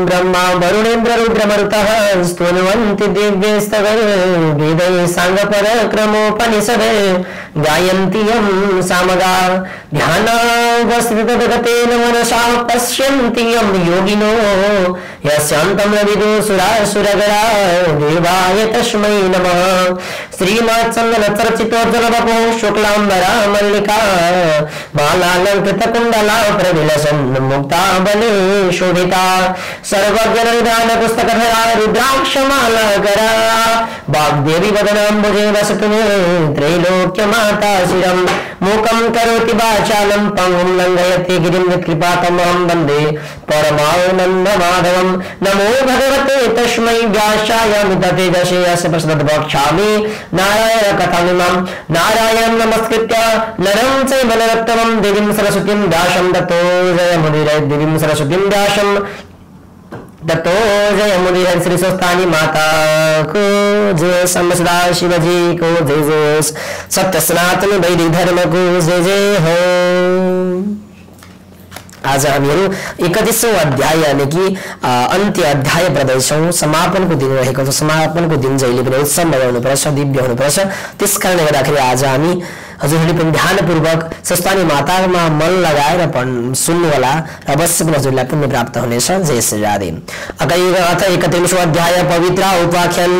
ब्रह्मा वरुणेन्द्र रुद्रमरुतः स्तुवन्ति दिव्यैस्तवैर्वेदैः साङ्गपराक्रमोपनिषदे गायन्ति यं सामगा ध्यानावस्थितगतेन मनसा पश्यन्ति यं योगिनो यस्यान्तं न विदुसुरासुरगणा देवाय तस्मै नमः। श्रीमत्सङ्गनचर्चितोज्ज्वलवपुः शुक्लाम्बरा मल्लिका मालालङ्कृतकुण्डला प्रविलसन् मुक्ताबले शोभिता सर्वज्ञनिधानपुस्तकधरा रुद्राक्षमालाकरा वाग्देवी वदनाम्बुजे वसतु मे त्रैलोक्यमाता शिरं मूकं करोति वाचालं पङ्गुं लङ्घयति गिरिं यत्कृपातमहं वन्दे परमानन्दमाधवं। नमो भगवते तस्मै व्यासाय मिततेजसे यस्य प्रसदद्वक्ष्यामि नारायण कथामिमां। नारायणं नमस्कृत्य नरं चैव नरोत्तमं देवीं सरस्वतीं व्यासं ततो जयमुदीरये देवीं सरस्वतीं व्यासं ततो जयमुदीरये। श्री स्वस्थानी माता को जय, सदा शिवजी को जय जय, सत्य सनातन वैदिक धर्म को जय जय हो। आज हामीहरू 31औं अध्याय यानी कि अन्त्य अध्याय पढ्दैछौं। समापनको दिन रहेको छ। समापनको दिन जहिले पनि उत्सव हुनुपर्छ, दिव्य हुनुपर्छ। त्यसकारणले गर्दाखेरि आज हामी हजुरहरूले पनि ध्यानपूर्वक स्वस्थानी मातामा मन लगाएर सुन्नु होला र अवश्य पनि हजुरलाई पुण्य प्राप्त हुनेछ। जय श्री राधे। अथ 31औं अध्याय पवित्र उपाख्यान।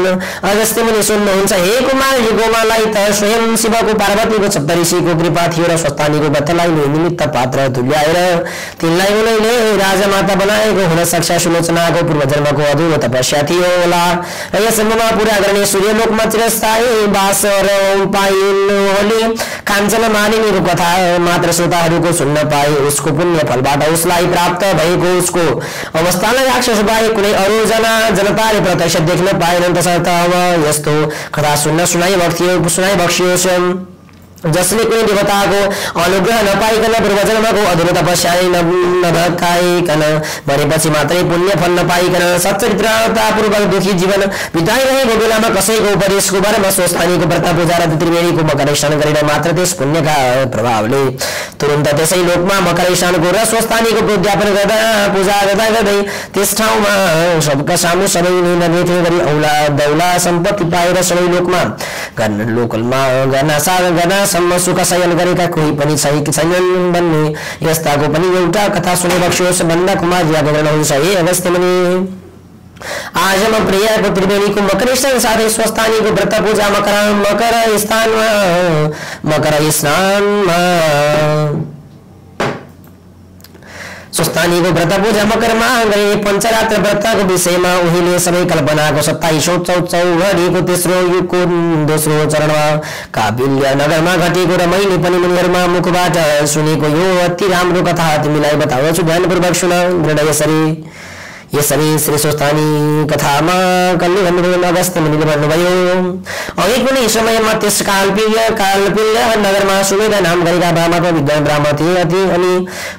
अगस्त्य मुनि सुन्नुहुन्छ, हे कुमारजी गोमालाई त स्वयं शिवको पार्वतीको सप्तऋषिको कृपा थियो र स्वस्थानीको व्रतलाई निमित्त पात्र तुल्याएर तिनलाई उनैले राजमाता बनाएको हुन सक्छ। सुलोचनाको पूर्वजन्मको अधुरो तपस्या थियो होला र यस जन्ममा पूरा गर्ने सूर्यलोकमा चिरस्थायी वास पाइनु होली। काञ्चन मालिनीको कथा मात्र श्रोताहरूको सुन्न पाए। उसको पुण्य फलबाट उसलाई प्राप्त भएको उसको अवस्थालाई राक्षस बाहेक कुनै अरू जनताले प्रत्यक्ष देख्न पाएनन्। तसर्थ अब यस्तो कथा सुनाइ बक्सियोस् जसले कुनै देवताको अनुग्रह नपाइकन पूर्वजन्मको अधुरो तपस्या नभकाइकन भनेपछि मात्रै पुण्य फल नपाइकन सच्चरित्रतापूर्वक दुखी जीवन बिताइरहेको बेलामा कसैको उपदेशको बारेमा स्वस्थानीको व्रत पूजा र त्रिवेणीको मकर स्नान गरेर मात्र त्यस पुण्यका प्रभावले तुरन्त त्यसै लोकमा मकर स्नानको र स्वस्थानीको उद्यापन गर्दा पूजा गर्दै त्यस ठाउँमा सबका सामु सबै निर्णय गरी दौला सम्पत्ति पाएर सबै लोकमा सम्म सुख शयन गरेका कोही पनि छैनन् भन्ने यस्ताको पनि एउटा कथा सुने बक्सियोस् भन्दा कुमारजी आज्ञा गर्नुहुन्छ। हे अगस्त्य मुनि, आज म प्रियाको त्रिवेणीको मकर स्नान साथै स्वस्थानीको व्रत पूजा मकर स्नानमा स्वस्थानीको व्रत पूजा मकरमा गए पञ्चरात्र व्रतको विषयमा उहिले सबै कल्पनाको 27औं तेस्रो युगको दोस्रो चरणमा काबिल्य नगरमा घटेको र मैले पनि मुनिहरुमा मुखबाट सुनेको यो अति राम्रो कथा तिमीलाई बताउँछु। ध्यानपूर्वक सुन। यसरी श्री स्वस्थानी कथामा कल्ली भन्नुभयो। अगस्त्य मुनिले भन्नुभयो, अघि कुनै समयमा त्यस कालपिल्य नगरमा सुवेदा नाम गरेका ब्राह्मणको विद्वान ब्राह्मण थिए। अनि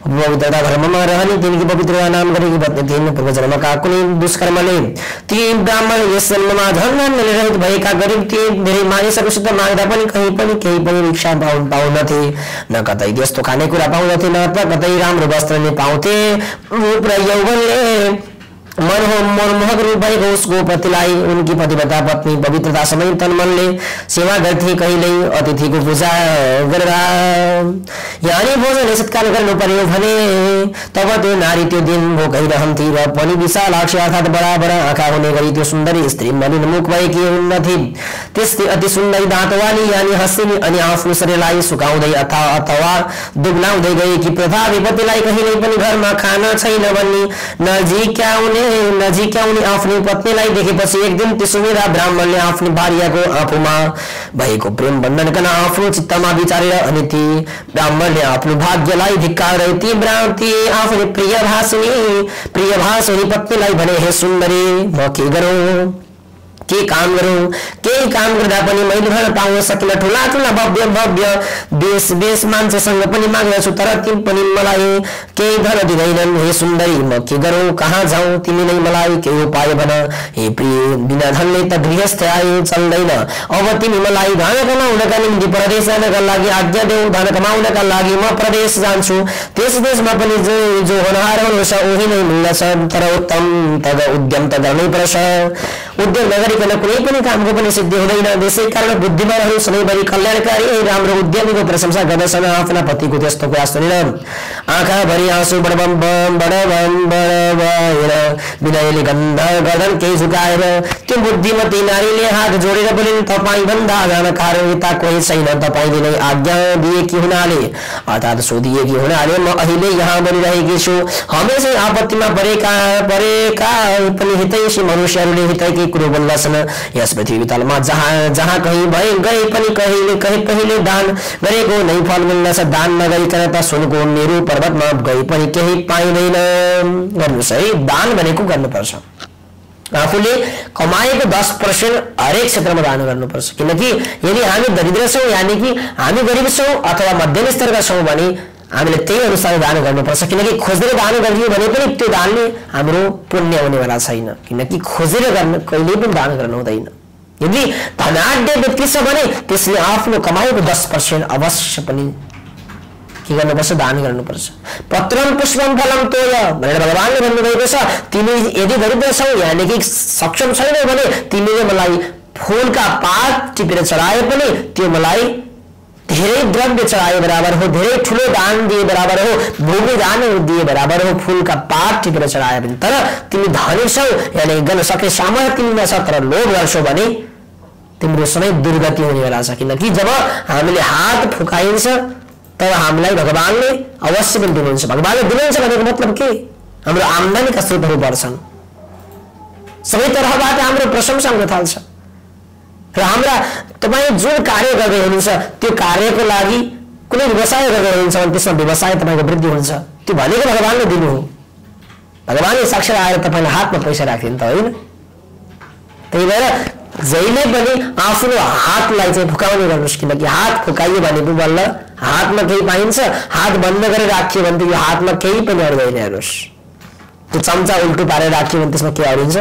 पवित्रता धर्ममा रहने तिनकी पवित्रता नाम गरेकी पत्नी थिइन्। पूर्वजन्मका कुनै दुष्कर्मले ती ब्राह्मण यस जन्ममा धनले रहित भएका गरिब थिए। धेरै मानिसहरूसित माग्दा पनि केही पनि भिक्षा पाउँदथे, न कतै त्यस्तो खानेकुरा पाउँदथे, न कतै राम्रो वस्त्र नै पाउँथे। रूप र यौवनले मनमोहक रूप भएको उसको पतिलाई उनकी पतिव्रता पत्नी पवित्रता समेत तन मनले सेवा गर्थे। कहिल्यै अतिथिको पूजा गरेर यानी भोजन सत्कार गर्नु पर्यो भने तब त्यो नारी त्यो दिन भोकै रहन्थी र पनि विशालाक्ष अर्थात् बडा आँखा हुने गरी त्यो सुन्दरी स्त्री मलिन मुख भएकी हुन्नथी। त्यस्तै अति सुन्दरी दाँतवाली यानी हँसिनी अनि आफ्नो शरीरलाई सुकाउँदै अथवा दुब्लाउँदै गएकी प्रथा विपत्तिलाई कहिल्यै पनि घरमा खाना छैन भन्ने नजिक्याउने आफ्नो पत्नीलाई देखेपछि एक दिन त्यसुमेरा ब्राह्मणले आफ्नो भार्याको आफूमा भएको प्रेम बन्धनकन आफ्नो चित्तमा विचारेर अनि ती ब्राह्मणले आफ्नो भाग्यलाई धिक्कार्दै ती आफ्नो प्रिय भाषिनी पत्नीलाई भने, हे सुन्दरी, म के काम गरौं केही काम गर्दा पनि मैले भन्न पाउन सकिन, ठुला ठुला भव्य भव्य देश मान्छेसँग पनि माग्दछु तर तिमी पनि मलाई केही धन दिँदैनन्। हे सुन्दरी म के गरौँ, कहाँ जाउँ, तिमी नै मलाई केही उपाय भन। हे प्रिय बिना धनले त गृहस्थ आए चल्दैन, अब तिमी मलाई धन कमाउनका निम्ति प्रदेश जानका लागि आज्ञा देऊ। धन कमाउनका लागि म प्रदेश जान्छु, त्यस देशमा पनि जो होनहार हुनुहुन्छ उही नै मिल्दछ, तर उत्तम तब उद्यम त गर्नै पर्छ। उद्यम नगरिकन कुनै पनि कामको पनि सिद्धि हुँदैन। त्यसै कारण बुद्धिमानहरू सधैँभरि कल्याणकारी राम्रो उद्यमीको प्रशंसा गर्दछन्। आफ्ना पतिको त्यस्तो कुरा सुनेर आँखाभरि आँसु बडबम भएर विनयले गन्ध गर्दन केही झुकाएर त्यो बुद्धिमती नारीले हात जोडेर बोलिन्, तपाईँ भन्दा जानकार यता कोही छैन, तपाईँले नै आज्ञा दिएकी हुनाले अर्थात् सोधिएकी हुनाले म अहिले यहाँ बनिरहेकी छु। हमेशै आपत्तिमा परेका पनि हितैषी मनुष्यहरूले हितैकै कुरो बोल्दछन्। यस पृथ्वी तलमा जहाँ कहीँ भए गए पनि कहिले दान गरेको नै फल मिल्दछ। दान नगरिकन त सुनको मेरो पर्वतमा गए पनि केही पाइँदैन। गर्नुहोस् है, दान भनेको गर्नुपर्छ। आफूले कमाएको 10% हरेक क्षेत्रमा दान गर्नुपर्छ। किनकि यदि हामी दरिद्र छौँ यानि कि हामी गरिब छौँ अथवा मध्यम स्तरका छौँ भने हामीले त्यही अनुसार दान गर्नुपर्छ। किनकि खोजेर दान गरियो भने पनि त्यो दानले हाम्रो पुण्य हुनेवाला छैन। किनकि खोजेर गर्न कहिले पनि दान गर्नु हुँदैन। यदि धनाढ्य व्यक्ति छ भने त्यसले आफ्नो कमाएको 10% अवश्य पनि के गर्नुपर्छ, दान गर्नुपर्छ। पत्रम पुष्पम फलम तोय भनेर भगवानले भन्नुभएको छ। तिमी यदि दरिद्र छौ यानि कि सक्षम छैनौ भने तिमीले मलाई फूलका पात टिपेर चढाए पनि त्यो मलाई धेरै द्रव्य चढाए बराबर हो, धेरै ठुलो दान दिए बराबर हो, भूमि दान दिए बराबर हो, फूलका पात टिपेर चढाए पनि। तर तिमी धनी छौ यानि गर्न सक्ने सामर्थ्य तिमीमा छ तर लोभ गर्छौ भने तिम्रो सबै दुर्गति हुनेवाला छ। किनकि जब हामीले हात फुकाइन्छ तब हामीलाई भगवानले अवश्य पनि दिनुहुन्छ। भगवानले दिनुहुन्छ भनेको मतलब के, हाम्रो आम्दानीका स्रोतहरू बढ्छन्, सबै तर्फबाट हाम्रो प्रशंसा हुन थाल्छ र हाम्रा तपाईँ जुन कार्य गर्दै हुनुहुन्छ त्यो कार्यको लागि कुनै व्यवसाय गर्दै हुनुहुन्छ भने त्यसमा व्यवसाय तपाईँको वृद्धि हुन्छ। त्यो भनेको भगवानले दिनु हो। भगवानले साक्षर आएर तपाईँले हातमा पैसा राखिदिनु त होइन। त्यही भएर जहिले पनि आफ्नो हातलाई चाहिँ फुकाउने गर्नुहोस्। किनकि हात फुकाइयो भने बल्ल हातमा केही पाइन्छ, हात बन्द गरेर राखियो भने यो हातमा केही पनि अड्दैन। हेर्नुहोस्, त्यो चम्चा उल्टो पारेर राखियो भने त्यसमा के अडिन्छ,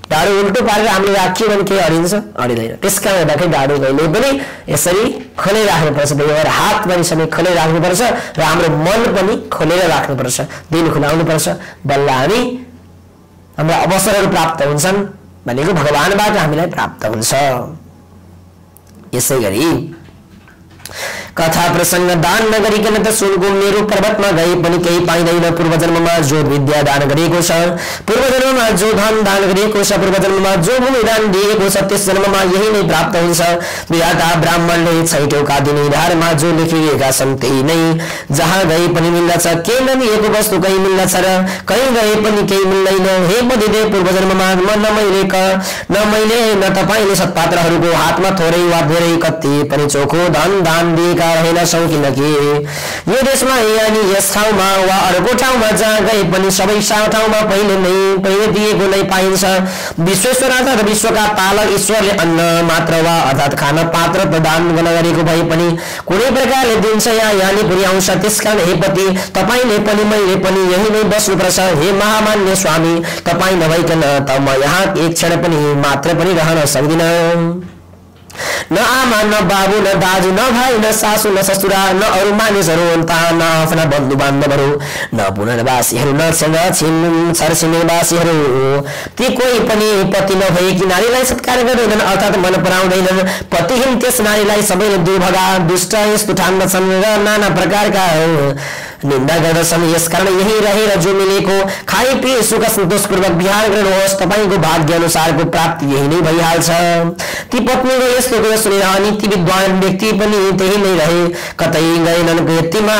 डाडु उल्टो पारेर हामीले राखियो भने केही अडिन्छ, अडिँदैन। त्यस कारणले गर्दाखेरि डाडु कहिले पनि यसरी खोलेर राख्नुपर्छ। त्यही भएर हात पनि सबै खोलेर राख्नुपर्छ र हाम्रो मन पनि खोलेर राख्नुपर्छ, दिल खुलाउनुपर्छ। बल्ल हामी हाम्रा अवसरहरू प्राप्त हुन्छन् भनेको भगवानबाट हामीलाई प्राप्त हुन्छ। यसै गरी कथा प्रसंग दान नगरिकन त सुनको मेरो पर्वतमा गए पनि केही पाइँदैन। पूर्व जन्ममा जो विद्या दान गरेको छ, पूर्व जन्ममा जो धन दान गरेको छ, पूर्व जन्ममा जो भूमि दान दिएको छ त्यस जन्ममा यही नै प्राप्त हुन्छ। विधाता ब्राह्मणले छैटौका दिने धारमा जो लेखिएका छन् त्यही नै जहाँ गए पनि मिल्दछ। केही नदिएको वस्तु कहीँ मिल्दछ र कहीँ गए पनि केही मिल्दैन। हे बुद्धिदेव, पूर्व जन्ममा न मैले न तपाईँले सत्पात्रहरूको हातमा थोरै वा धेरै कति पनि चोखो धन दान दिएका रहेनछौँ। किनकि यो देशमा यानि यस ठाउँमा वा अर्को ठाउँमा जहाँ गए पनि सबै ठाउँमा पहिले दिएको नै पाइन्छ। विश्वेश्वर अर्थात् विश्वका पालक ईश्वरले अन्न मात्र वा अर्थात् खान पात्र प्रदान गरेको भए पनि कुनै प्रकारले दिन्छ या यानि पुर्याउँछ। त्यसकारण हे पति, तपाईँले पनि मैले पनि यही नै बस्नुपर्छ। हे महामान्य स्वामी, तपाईँ नभइकन त म यहाँ एक क्षण पनि मात्र पनि रहन सक्दिनँ। न आमा न बाबु न दाजु न भाइ न सासू न ससुरा न अरू मानिसहरू न आफ्ना बन्धु बान्धवहरू न पुनर्वासीहरू न छरछिमेवासीहरू ती कोही पनि पति नभएकी नारीलाई सत्कार गर्दैनन् अर्थात् मन पराउँदैनन्। पतिहीन त्यस नारीलाई सबैले दुर्भगा दुष्ट यस्तो ठान्दछन् र नाना प्रकारका निन्दा गर्दछन्। यसकारण यही रहेर जो मिलेको खाइ पिए सुख सन्तोषपूर्वक विहार गर्नुहोस्, तपाईँको भाग्य अनुसारको प्राप्ति यही नै भइहाल्छ। ती पत्नीको यस्तो कुरा सुनेर अनीति विद्वान व्यक्ति पनि त्यही नै रहे, कतै गएनन्। यतिमा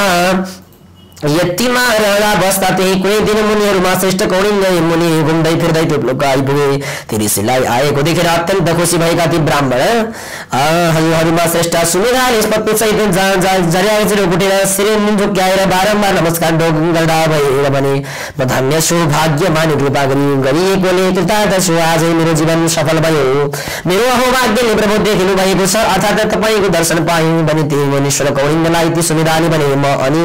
यतिमा रहँदा बस्दा त्यही कुनै दिन मुनिहरूमा श्रेष्ठ कौडिन्य मुनि घुम्दै फिर्दै त्यो लोक आइपुगे। ती ऋषिलाई आएको देखेर अत्यन्त खुसी भएका ती ब्राह्मण हजुरहरूमा श्रेष्ठ सुमेधाले पत्नी सहित झर्याएर उठेर शिर झुक्क्याएर बारम्बार नमस्कार गर्दा भएर भने म धन्य छु, भाग्यमानी कृपा गरिएकोले कृतार्थ छु, आजै मेरो जीवन सफल भयो। मेरो अहोभाग्यले प्रभु देखिनु भएको छ, अर्थात् तपाईँको दर्शन पाएँ भने ती मुनीश्वर कौडिन्यलाई ती सुमेधाले भने म अनि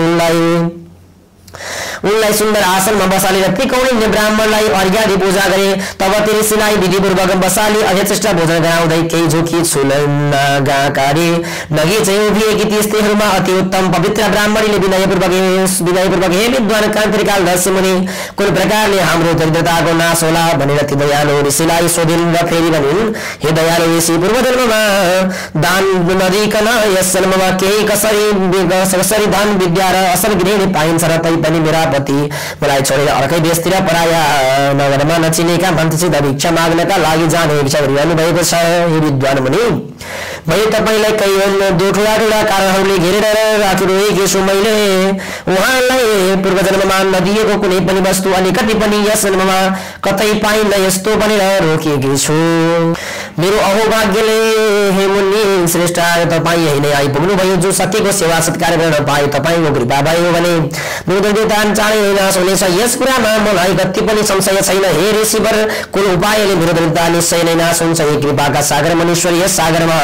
उनलाई सुन्दर आसनमा बसालेर ती कौडिन्य ब्राह्मणलाई अर्घ्यादि पूजा गरे। तब ती ऋषिलाई विधिपूर्वक बसाली अध्यश्रेष्ठ भोजन गराउँदै केही झोकी छुलगाकारी नगी चाहिँ उभिएकी ती स्त्रीहरूमा अति उत्तम पवित्र ब्राह्मणीले विनयपूर्वक हे विद्वान कान्तिकाल दर्शी मुनि, कुन प्रकारले हाम्रो दरिद्रताको नाश होला भनेर ती दयालु ऋषिलाई सोधिन् र फेरि भनिन्, हे दयालु ऋषि, पूर्व जन्ममा दान नदिकन यस जन्ममा केही कसरी धन विद्या र असल गृहिणी पाइन्छ र तैपनि मेरा पति मलाई छोडेर अर्कै देशतिर पराया नगरमा नचिनेका मान्छेसित भिक्षा माग्नका लागि जाने इच्छा गरिरहनु भएको छ। हे विद्वान मुनि, मैले तपाईँलाई कही ठुला कारणहरूले घेरेर राखिरहेकी छु। मैले उहाँलाई पूर्व जन्ममा नदिएको कुनै पनि वस्तु अनि कति पनि यस जन्ममा कतै पाइन्न यस्तो भनेर रोकिएकी छु। मेरो अहोभाग्यले हे मुनि श्रेष्ठ तपाईँ यही नै आइपुग्नु भयो। जो सत्यको सेवा सत्कार गर्न पाए तपाईँको कृपा भयो भने मेरो दरिद्रता चाँडै नाश हुनेछ। यस कुरामा मलाई कति पनि संशय छैन। हे ऋषिवर, कुन उपायले मेरो दरिद्रता निश्चय नै नाश हुन्छ? हे कृपाका सागर मुनीश्वर, यस सागरमा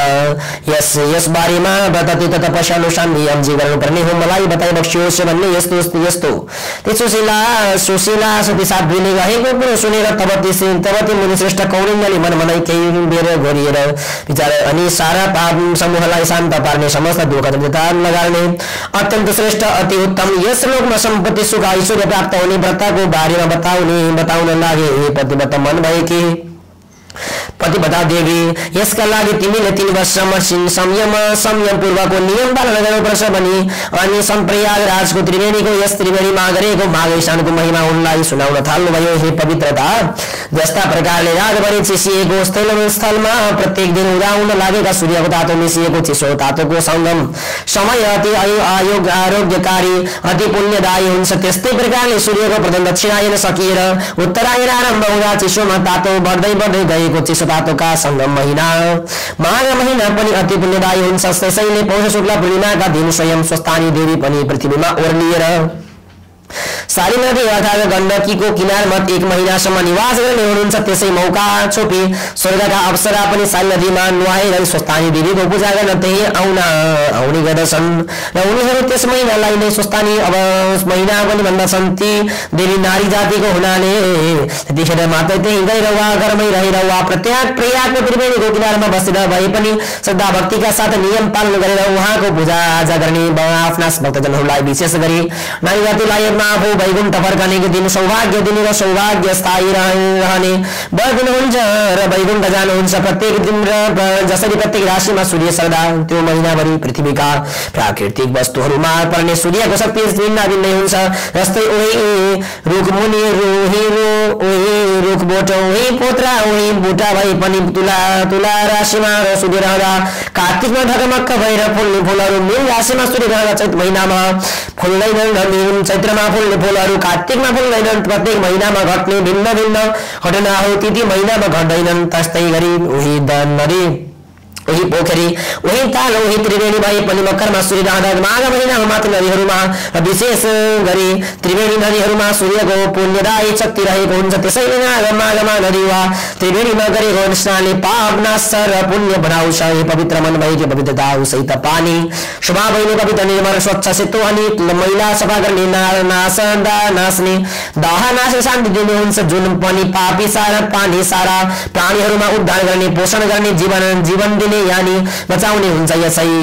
यस बारेमा बताते तपस्या अनुसार नियम जे गर्नुपर्ने हो मलाई बताइ बक्सियोस् भन्ने यस्तो सुशीला सती साध्वीले गएको कुरो सुनेर तब ती मुनिश्रेष्ठ कौडिन्यले मनमनै केही बेर गरिएर विचार अनि सारा पाप समूहलाई शान्त पार्ने समस्त दुःख दरिद्रता लगाउने अत्यन्त श्रेष्ठ अति उत्तम यस लोकमा सम्पत्ति सुख ऐश्वर्य प्राप्त हुने व्रतको बारेमा बताउन लागे। हे पतिव्रता मन भएकी पतिव्रता देवी, यसका लागि तिमीले 3 वर्षसम्म संयमपूर्वकको नियम पालन गर्नुपर्छ भनी अनि सम्प्रयाग राजको त्रिवेणीको यस त्रिवेणीमा गरेको माघ स्नानको महिमा उनलाई सुनाउन थाल्नुभयो। हे पवित्रता, जस्ता प्रकारले रातभरि चिसिएको स्थलमा प्रत्येक दिन उदाउन लागेका सूर्यको तातो मिसिएको चिसो तातोको सङ्गम समय अति आरोग्यकारी अति पुण्यदायी हुन्छ। त्यस्तै प्रकारले सूर्यको प्रथम दक्षिणायन सकिएर उत्तरायण आरम्भ हुँदा चिसोमा तातो बढ्दै गएको चिसो तातोका सङ्गम महिना माघ महिना पनि अति पुण्यदायी हुन्छ। त्यसैले पौष शुक्ल पूर्णिमाका दिन स्वयं स्वस्थानी देवी पनि पृथ्वीमा ओर्लिएर सारी नदी अर्थात् गण्डकीको किनारमा 1 महिनासम्म निवास गर्ने हुनुहुन्छ। त्यसै मौका छोपी स्वर्गका अप्सरा पनि सारी नदीमा नुहाएर स्वस्थानी देवीको पूजा गर्न त्यही आउने गर्दछन् र उनीहरू त्यस महिनालाई नै स्वस्थानी अब महिना पनि भन्दछन्। ती देवी नारी जातिको हुनाले त्यतिखेर मात्र त्यही गएर वा घरमै रहेर वा प्रयागको त्रिवेणीको किनारमा बसेर भए पनि श्रद्धा भक्तिका साथ नियम पालन गरेर उहाँको पूजा आजा गर्ने आफ्ना भक्तजनहरूलाई विशेष गरी नारी जातिलाई आफू वैकुण्ठ फर्कनेको दिन सौभाग्य दिने र सौभाग्य स्थायी रहने वर दिनुहुन्छ र वैकुण्ठ जानुहुन्छ। प्रत्येक दिन र जसरी प्रत्येक राशिमा सूर्य सर्दा त्यो महिनाभरि पृथ्वीका प्राकृतिक वस्तुहरूमा पर्ने सूर्यको शक्ति भिन्नै हुन्छ। जस्तै उही रुखमुनि रुख बोट उही पोत्रा उही बुटा भए पनि तुला राशिमा सूर्य रहँदा कार्तिकमा ढकमक्क भएर फुल्ने फुलहरू मीन राशिमा सूर्य रहँदा चैत महिनामा फुल्दैनन्, चैत्रमा फुल्ने फुलहरू कार्तिकमा फुल्दैनन्। प्रत्येक महिनामा घट्ने भिन्न घटना हो ती महिनामा घट्दैनन्। त्यस्तै गरी उही नदी उही पोखरी उही ताल उही त्रिवेणी भए पनि मकरमा सूर्य रहँदा माघ महिनामा मात्र नदीहरूमा विशेष गरी त्रिवेणी नदीहरूमा सूर्यको पुण्यदायी शक्ति रहेको हुन्छ। त्यसैले माघमा नदी वा त्रिवेणीमा गरेको स्नानले पाप नाश र पुण्य बढाउँछ। हे पवित्र मन भएकी पवित्रता सहित पानी स्वभाव भइने पवित्र निर्मल स्वच्छ सेतो अनि मैला सफा गर्ने नाच्ने दाह नाश शान्ति दिने हुन्छ। जुन पनि पापी सारा पानी सारा प्राणीहरूमा उद्धार गर्ने पोषण गर्ने जीवन दिने यानी बचाउने हुन्छ।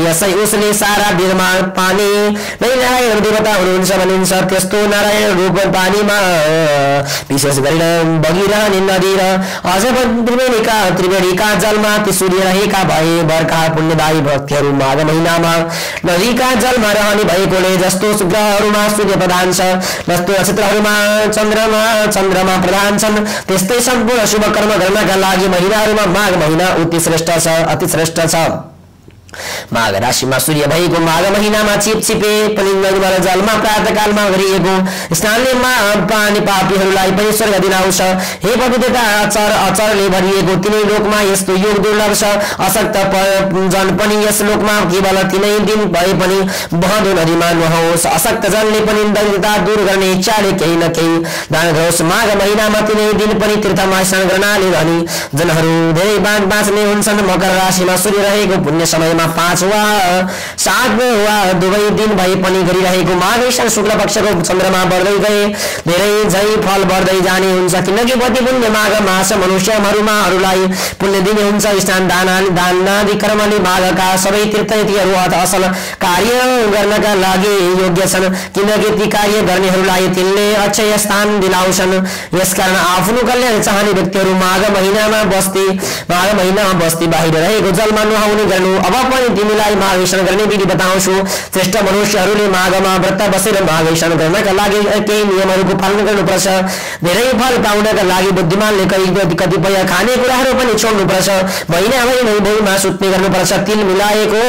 यसै उसले सारा वीरमा पानी नै नारायण देवता हुनुहुन्छ भनिन्छ। त्यस्तो नारायण रूप पानीमा विशेष गरेर बगिरहने नदी र अझ त्रिवेणीका जलमा ती सूर्य रहेका भए बर्खा पुण्यदायी भक्तहरू माघ महिनामा नदीका जलमा रहने भएकोले जस्तो ग्रहहरूमा सूर्य प्रधान छ जस्तो नक्षत्रहरूमा चन्द्रमा प्रधान छन् त्यस्तै सम्पूर्ण शुभ कर्म गर्नका लागि महिनाहरूमा माघ महिना अति श्रेष्ठ छ। माघ राशिमा सूर्य भएको माघ महिनामा चिपचिपे पनि नदीबाट जलमा प्रातःकालमा गरिएको स्नानले पानी पापीहरूलाई पनि स्वर्ग दिन आउँछ। हे पवित्रता अचरले भरिएको तिनै लोकमा यस्तो योग दुर्लभ छ। अशक्त जन पनि यस लोकमा केवल तिनै दिन भए पनि बहदो नदीमा नुहाओस्। अशक्त जनले पनि दरिद्रता दूर गर्ने इच्छाले केही न केही दान गरोस्। माघ महिनामा तिनै दिन पनि तीर्थमा स्नान गर्नाले धनी जनहरू धेरै बाँच्ने हुन्छन्। मकर राशिमा सूर्य रहेको पुण्य समयमा 5 वा 7 वा दुवै दिन भए पनि गरिरहेको माघ शुक्ल पक्षको चन्द्रमा बढ्दै गए धेरै झै फल बढ्दै जाने हुन्छ। किनकि पति पुण्य माघ मास मनुष्यहरूलाई पुण्य दिने हुन्छ। स्नान दान आदि कर्मले माघका सबै तीर्थयात्रीहरू असल कार्य गर्नका लागि योग्य छन्। किनकि ती कार्य गर्नेहरूलाई तिनले अक्षय स्थान दिलाउँछन्। यसकारण आफ्नो कल्याण चाहने व्यक्तिहरू माघ महिनामा बस्ती बाहिर रहेको जलमा नुहाउने गर्नु। अब पनि तिमीलाई माघ स्नान गर्ने विधि बताउँछु। श्रेष्ठ मनुष्यहरूले माघमा व्रत बसेर माघ स्नान गर्नका लागि केही नियमहरूको पालन गर्नुपर्छ। धेरै फल पाउनका लागि बुद्धिमानले कतिपय खाने कुराहरू पनि छोड्नुपर्छ। महिनाभरि भुइँमा सुत्ने गर्नुपर्छ। तिल मिलाएको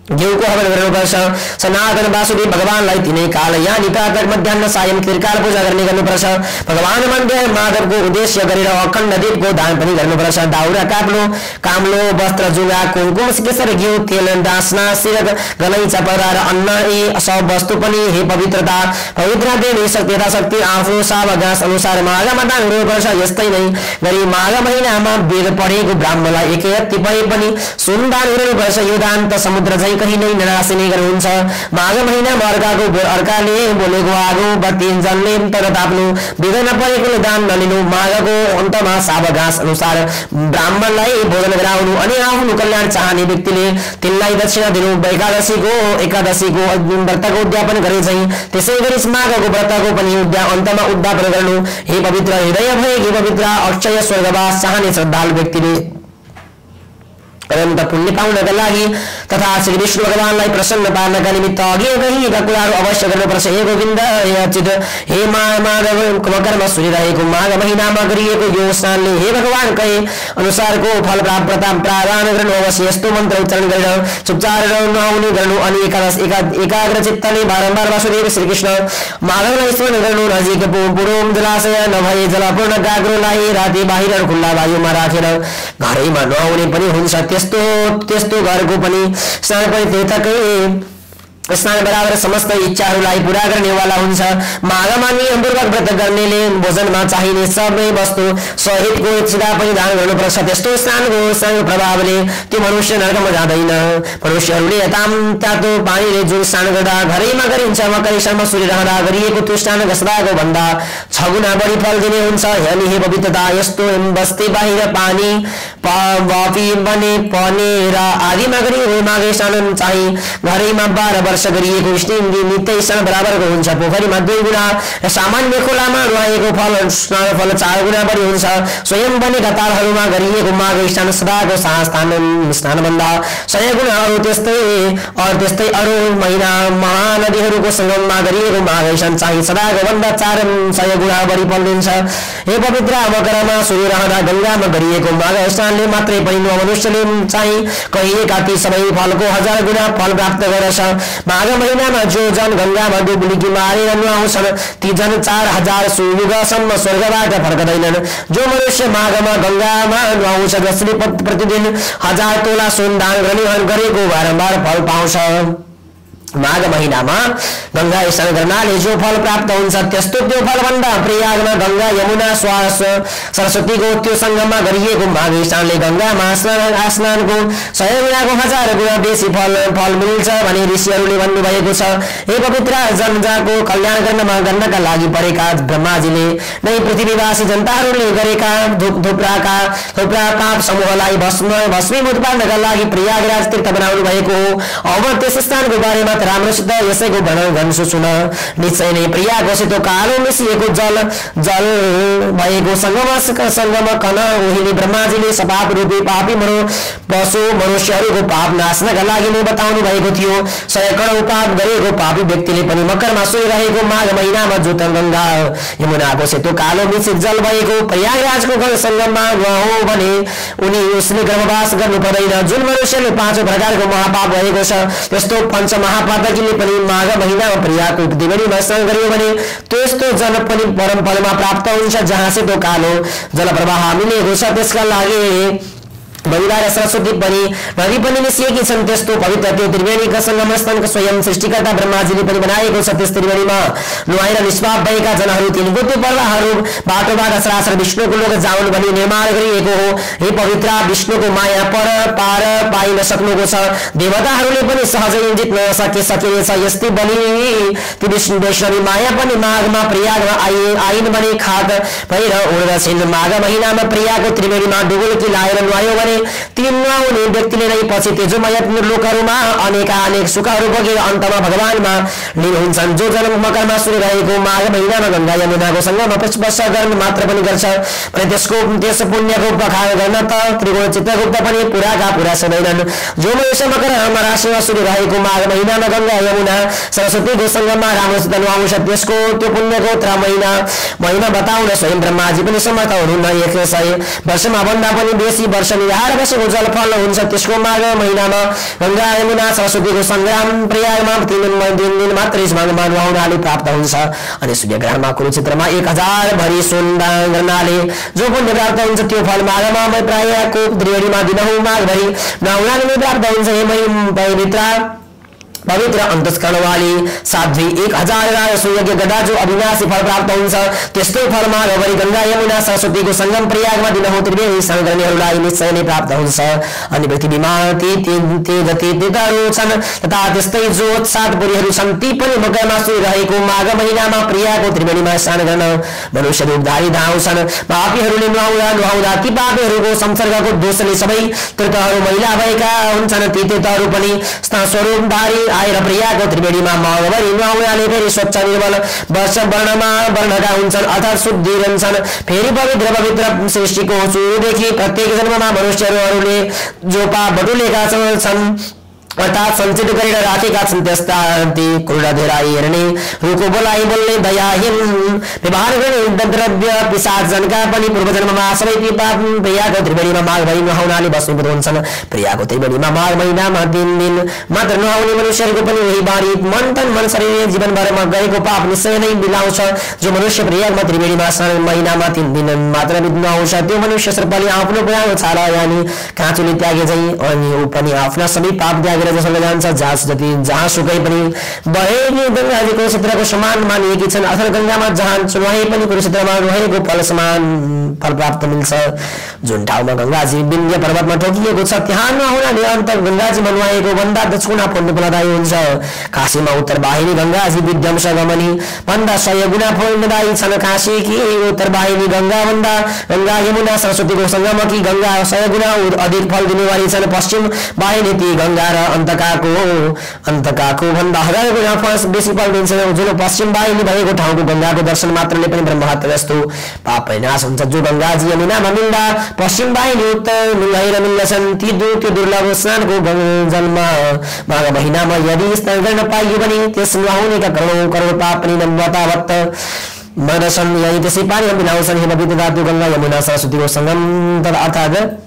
घिउको हवन गर्नुपर्छ। सनातन वासुदेव भगवानलाई तिनै काल यानी प्रातः मध्याह्न सायं त्रिकाल पूजा गर्नुपर्छ। भगवान मन्दिर माधवको उद्देश्य गरेर अखण्ड दीपको दान पनि गर्नुपर्छ। दाउरा काम्लो वस्त्र जुगा कुमकुम केसर घिउ तेल डाँसना सिरक गलैँचा परार अन्न यी सब वस्तु पनि हे पवित्रता देवी यथाशक्ति आफ्नो सावगास अनुसार माघमा दान गर्नुपर्छ। यस्तै नै गरी माघ महिनामा वेद पढेको ब्राह्मणलाई एक यति भए पनि सुन दान गर्नुपर्छ। यो दान त समुद्र झै कहीं नै नरासिने गर्नुहुन्छ। माघ महिनामा अर्काले बोलेको आगो बत्ती जलले तर ताप्नु बिघ्न नपरेकोले दान नलिनु। माघको अन्तमा सावगास अनुसार ब्राह्मणलाई भोजन गराउनु अनि आफ्नो कल्याण चाहने व्यक्तिले तिनलाई दक्षिणा दिनु। एकादशीको व्रतको उद्यापन गरे चाहिँ त्यसै गरी माघको व्रतको पनि अन्तमा उद्यापन गर्नु। हे पवित्र हृदय भएकी पवित्र अक्षय स्वर्गवास चाहने श्रद्धालु व्यक्तिले अनन्त पुण्य पाउनका लागि तथा श्री विष्णु भगवानलाई प्रसन्न पार्नका निमित्त अघि कहिएका कुराहरू अवश्य गर्नुपर्छ। हे गोविन्द हे अच्युत हे माधव मकरमा सूर्य रहेको माघ महिनामा गरिएको यो स्नानले हे भगवान कहे अनुसारको फल प्राप्त गर्नु। अवश्य यस्तो मन्त्र उच्चारण गरेर चुपचाप नुहाउने गर्नु अनि एकाग्र चित्तले बारम्बार वासुदेव श्रीकृष्ण माधवलाई स्मरण गर्नु। नजिक पुरोम जलाशय नभए जलपूर्ण गाग्रोलाई राति बाहिर खुल्ला वायुमा राखेर घरैमा नुहाउने पनि हुन्छ। त्यस्तो घरको पनि स्नान पनि तीर्थकै स्नान बराबर समस्त इच्छाहरूलाई पूरा गर्नेवाला हुन्छ। माघमा नियमपूर्वक व्रत गर्नेले भोजनमा चाहिने सबै वस्तु सहितको चिरा पनि दान गर्नुपर्छ। त्यस्तो स्नानको प्रभावले त्यो मनुष्य नरकमा जाँदैन। मनुष्यहरूले तातो पानीले जुन स्नान गर्दा घरैमा गरिन्छ मकर स्नानमा सूर्य रहँदा गरिएको त्यो स्नान सदाको भन्दा 6 गुणा बढी फल दिने हुन्छ। हे पवित्रता यस्तो बस्ती बाहिर पानी बने पनेर आदिमा गरिएको माघ स्नान चाहिँ घरैमा 12 वर्ष गरिएको नित्य स्नान बराबरको हुन्छ। पोखरीमा 2 गुणा र सामान्य खोलामा नुहाएको स्नान फल 4 गुणा बढी हुन्छ। स्वयं बनेका तालहरूमा गरिएको माघ स्नान सदाको स्नानभन्दा 100 गुणा त्यस्तै अरू महिना महानदीहरूको सङ्गममा गरिएको माघ स्नान चाहिँ सदाको भन्दा 400 गुणा बढी फल दिन्छ। हे पवित्र मकरमा सूर्य रहँदा गङ्गामा गरिएको माघ स्नानले मात्रै पनि मनुष्यले चाहिँ कहिएका ती सबै फलको 1000 गुणा फल प्राप्त गर्छ। माघ महिनामा जो जन गङ्गामा डुबुल्की मारेर नुहाउँछन् ती जन 4000 युगसम्म स्वर्गबाट फर्कदैनन्। जो मनुष्य माघमा गङ्गामा नुहाउँछ जसले प्रतिदिन 1000 तोला सुन दान गरेको बारम्बार फल पाउँछ। माघ महिनामा गंगा स्नान गर्नाले जो फल प्राप्त हुन्छ त्यस्तो त्यो फल भन्दा प्रयागमा गंगा यमुना सरस्वतीको त्यो संगममा गरिएको माघ स्नानले गंगामा स्नानको 100 गुणाको 1000 गुणा बेसी फल मिल्छ भने ऋषिहरूले भन्नु भएको छ। हे पवित्र जनताको कल्याण गर्नका लागि परेका ब्रह्माजीले नै पृथ्वीवासी जनताहरूले गरेका थुप्रा पाप समूहलाई भस्मीभूत पार्नका लागि प्रयागराज तीर्थ बनाउनु भएको हो। अब त्यस स्थानको बारेमा पर्वत राम्रोसित यसैको वर्णन गर्छु सुन। निश्चय नै प्रियाको सेतो कालो मिसिएको जल जल भएको सङ्गम कन ओहिनी ब्रह्माजीले सपाप रूपी पापी पशु मनुष्यहरूको पाप नाच्नका लागि नै बताउनु भएको थियो। 100 करोड पाप गरेको पापी व्यक्तिले पनि मकरमा सोइरहेको माघ महिनामा जुत गङ्गा यमुनाको सेतो कालो मिसित जल भएको प्रयागराजको सङ्गममा हो भने उनी उसले गर्भवास गर्नु पर्दैन। जुन मनुष्यले 5 प्रकारको महापाप भएको छ त्यस्तो पञ्च महापातकीले पनि माघ महिनामा प्रियाको त्रिवेणीमा स्नान गर्यो भने त्यस्तो जल पनि परमपदमा प्राप्त हुन्छ जहाँ सेतो कालो जलप्रवाह मिलेको छ। त्यसका लागि गङ्गा र सरस्वती पनि नदी पनि मिसिएकी छन्। त्यस्तो पवित्र त्यो त्रिवेणीका सङ्गम स्थानको स्वयं सृष्टिकर्ता ब्रह्माजीले पनि बनाएको छ। त्यस त्रिवेणीमा नुहाएर निष्पाप भएका जनहरू तिनको त्यो पर्वाहरू बाटोबाट सरासर विष्णुको लोक जाउन् भनी निर्माण गरिएको हो। हे पवित्र विष्णुको माया पर पार पाइन सक्नुको छ। देवताहरूले पनि सहजै जित्न सकिनेछ। यस्तै बलि ती विष्णु वैष्णवी माया पनि माघमा प्रयागमा आइन् भने खाक भएर उड्दछिन्। माघ महिनामा प्रयागको त्रिवेणीमा डुबुल्की लाएर नुहायो भने तीन नुहाउने व्यक्तिले नै पछि तेजोमय लोकहरूमा अनेक सुखहरू भोगेर अन्तमा भगवानमा लीन हुन्छन्। जो जन्म मकरमा सुरु रहेको माघ महिनामा गङ्गा यमुनाको सङ्गममा स्पर्श गर्न मात्र पनि गर्छ भने त्यस पुण्यको बखान गर्न त त्रिगुण चित्रगुप्त पनि पुरा सदैनन्। जो मनुष्य मकर राशिमा सुरु रहेको माघ महिनामा गङ्गा यमुना सरस्वतीको सङ्गममा राम्रोसित नुहाउँछ त्यसको त्यो पुण्यको महिमा बताउन स्वयं ब्रह्माजी पनि समर्थ हुनुहुन्न। 100 वर्षमा भन्दा पनि बेसी वर्ष निहार बसेको जलफल हुन्छ। त्यसको माघ महिनामा गङ्गा यमुना सरस्वतीको सङ्ग्राम प्रयागमा 3 दिन मात्रै स्नानमा नुहाउनाले प्राप्त हुन्छ। अनि सूर्यग्रहणमा कुरुक्षेत्रमा 1000 भरि सुन दान गर्नाले जो पुण्य प्राप्त हुन्छ त्यो फल माघमा प्रायको त्रिवेणीमा दिनहुँ माघभरि नुहाउनाले प्राप्त हुन्छ। हे पवित्र अन्तस्करणवाली साध्वी 1000 राय सूर्यज्ञ गदा जो अविनाशी फल प्राप्त हुन्छ त्यस्तो फल माघभरि गङ्गा यमुना सरस्वतीको सङ्गम प्रयागमा दिनहुँ त्रिवेणी स्नान गर्नेहरूलाई निश्चय नै प्राप्त हुन्छ। अनि पृथ्वीमा तीर्थहरू छन् तथा त्यस्तै जो सातपुरीहरू छन् ती पनि मकरमा सुरु रहेको माघ महिनामा प्रियाको त्रिवेणीमा स्नान गर्न मनुष्य रूपधारी धाउँछन्। पापीहरूले नुहाउँदा ती पापीहरूको संसर्गको दोषले सबै तीर्थहरू मैला भएका हुन्छन्। ती तीर्थहरू पनि स्वरूपधारी आएर प्रियाको त्रिवेणीमा माघभरि नुहाउनाले फेरि स्वच्छ निर्मल वर्णका हुन्छन् अर्थात् शुद्धि रहन्छन्। फेरि पवित्र सृष्टिको सुरुदेखि प्रत्येक जन्ममा मनुष्यहरूले जो पाप बटुलेका छन् अर्थात् सञ्चित गरेर राखेका छन् त्यस्ता क्रूर धेराई हेर्ने रुखो बोलाइ बोल्ने दयाहीन व्यवहार गर्ने द्रव्य पिशाचजनका पनि पूर्वजन्ममा सबै पाप प्रियाको त्रिवेणीमा माघभरि नुहाउनाले भस्मीभूत हुन्छन्। प्रियाको त्रिवेणीमा माघ महिनामा 3 दिन मात्र नुहाउने मनुष्यहरूको पनि यही बारी मन शरीर जीवनभरमा गरेको पाप निश्चय नै बिलाउँछ। जो मनुष्य प्रियामा त्रिवेणीमा स्नान महिनामा 3 दिन मात्र नुहाउँछ त्यो मनुष्य सर्पले आफ्नो पुरानो छाला यानि काँचुले त्यागे चाहिँ अनि ऊ पनि आफ्ना सबै पाप त्यागेर जान्छ। जहाँ सुकै पनि बहेको गङ्गाजीको क्षेत्रको समान मानिएकी छन्। अथवा गङ्गामा जहाँ नुहाए पनि कुरुक्षेत्रमा नुहाएको फल समान फल प्राप्त मिल्छ। जुन ठाउँमा गङ्गाजी विन्ध्य पर्वतमा ठोकिएको छ त्यहाँ नुहाउनाले अन्त गङ्गाजीमा नुहाएको भन्दा दक्षिणा पुण्य फलदायी हुन्छ। काशीमा उत्तर वाहिनी गङ्गाजी विध्वंस गमनी भन्दा 100 गुणा फलदायी छन्। काशीकी उत्तर वाहिनी गङ्गा भन्दा गङ्गा यमुना सरस्वतीको सङ्गमकी गङ्गा 100 गुणा अधिक फल दिनेवाली छन्। पश्चिम वाहिनी ती गङ्गा र अन्तकाको भन्दा 1000 गुणा बेसी फल दिन्छ। जुन पश्चिम वाहिनी भएको ठाउँको गङ्गाको दर्शन मात्रले पनि ब्रह्महत्या जस्तो पाप विनाश हुन्छ। जो गङ्गाजी यमुनामा मिल्दा पश्चिम वाहिनी उत्तर मिलाएर मिल्दछन् ती त्यो दुर्लभ स्नानको जन्म माघ महिनामा यदि स्नान गर्न पाइयो भने त्यस नुहाउनेका करोड पाप पनि नम्रतावत मर्दछन्। यही त्यसै पानीमा मिलाउँछन्। हे पवित्र धातु गङ्गा यमुना सरस्वतीको सङ्गम अर्थात्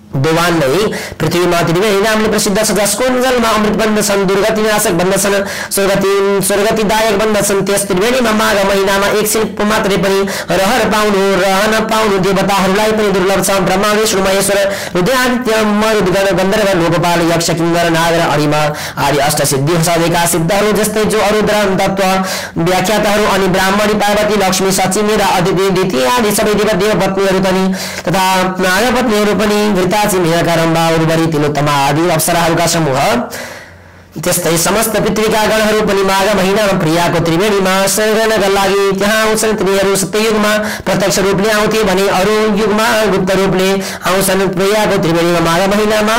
दोवान नै पृथ्वीमा त्रिवेणी नामले प्रसिद्ध छ। जसको जलमा अमृत बन्दछन् दुर्गति नाशक बन्दछन् स्वर्गतिदायक बन्दछन्। त्यस त्रिवेणीमा माघ महिनामा एक छिन मात्रै पनि रहन पाउनु देवताहरूलाई पनि दुर्लभ छ। ब्रह्मा विष्णु महेश्वर रुद्रादित्य मरुद गन्धर्व लोकपाल यक्ष किन्नर नाग र अरिमा आदि अष्ट सिद्धि साधेका सिद्धहरू जस्तै जो अरुद्र तत्व व्याख्याताहरू अनि ब्राह्मणी पार्वती लक्ष्मी सचिमी र अदिति दिति आदि सबै देव पत्नीहरू पनि तथा नागपत्नीहरू पनि रम्भा उर्वरी तिलोत्तमा आदि अप्सराहरूका समूह त्यस्तै समस्त पितृका गणहरू पनि माघ महिनामा प्रियाको त्रिवेणीमा स्नान गर्नका लागि त्यहाँ आउँछन्। तिनीहरू सत्ययुगमा प्रत्यक्ष रूपले आउँथे भने अरू युगमा गुप्त रूपले आउँछन्। प्रियाको त्रिवेणीमा माघ महिनामा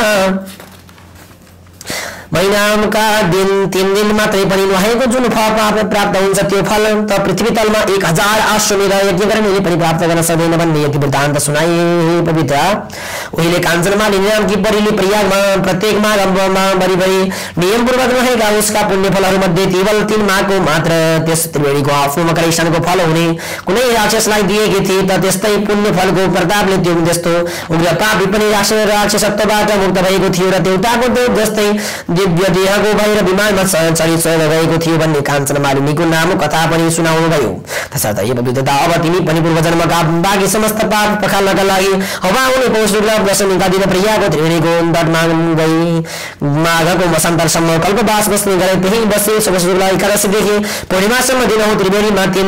महिनाका दिन 3 दिन मात्रै पनि नभएको जुन फल प्राप्त हुन्छ त्यो फल त पृथ्वी तलमा 1000 अश्वमेध यज्ञ गर्नेले पनि प्राप्त गर्न सक्दैन भन्ने यति वृत्तान्त सुनाए पवित्र उहिले काञ्चनमा नामकी बरीले प्रयागमा प्रत्येक माघमा बरी नियमपूर्वक रहेका उसका पुण्य फलहरू मध्ये केवल 3 माघको मात्र त्यस त्रिवेणीको आफूमा कलेक्सनको फल हुने कुनै राक्षसलाई दिएकी थिए त त्यस्तै पुण्य फलको प्रतापले त्यो जस्तो उग्र पापी पनि राक्षसत्वबाट मुक्त भएको थियो र देवताको देव जस्तै दिव्य देहको भएर विमानमा चढी स्वर्ग गएको थियो भन्ने काञ्चन मालिनीको नाम कथा पनि सुनाउनु भयो। तसर्थ यो पवित्रता अब तिमी पनि पूर्वजन्मका बाँकी समस्त पाप पखाल्नका लागि अब आउने पौष शुक्ल दशमीका दिन प्रयागको त्रिवेणीको तटमा गई माघको मसान्तरसम्म कल्पवास बस्ने गरे। त्यही बसे शुक्ल एकादशीदेखि पूर्णिमासम्म दिन हो त्रिवेणीमा 3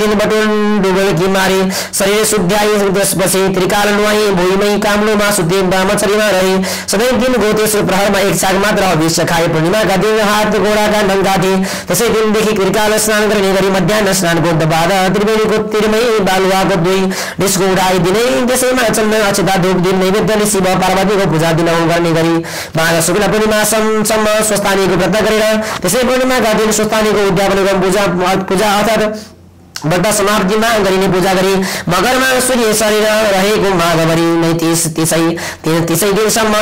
दिन बटुल डुबेकी मारे शरीर शुद्ध्याई त्यसपछि त्रिकाल नुहाई भुइँमै काम्लोमा सुते ब्रह्मचर्यमा रहे। सधैँ दिन गो तेस्रो प्रहरमा एक साग मात्र विष खाए। पूर्णिमाका दिन हात गोडाका नङ्गा थिए। त्यसै दिनदेखि त्रिकाल स्नान गर्ने गरी मध्याह्न स्नानको बाद त्रिवेणीको तिरमै बालुवाको 2 डिस्को उडाई दिने। त्यसैमा चन्द्र अक्षता धूप दिन नैवेद्यले शिव पार्वतीको पूजा दिन गर्ने गरी माघ शुक्ल पूर्णिमासम्म स्वस्थानीको व्रत गरेर त्यसै पूर्णिमाका दिन स्वस्थानीको उद्यापन पूजा अर्थात् व्रत समाप्तिमा गरिने पूजा गरी मगरमा सूर्य शरीर रहेको माघभरि नै त्यसै दिनसम्म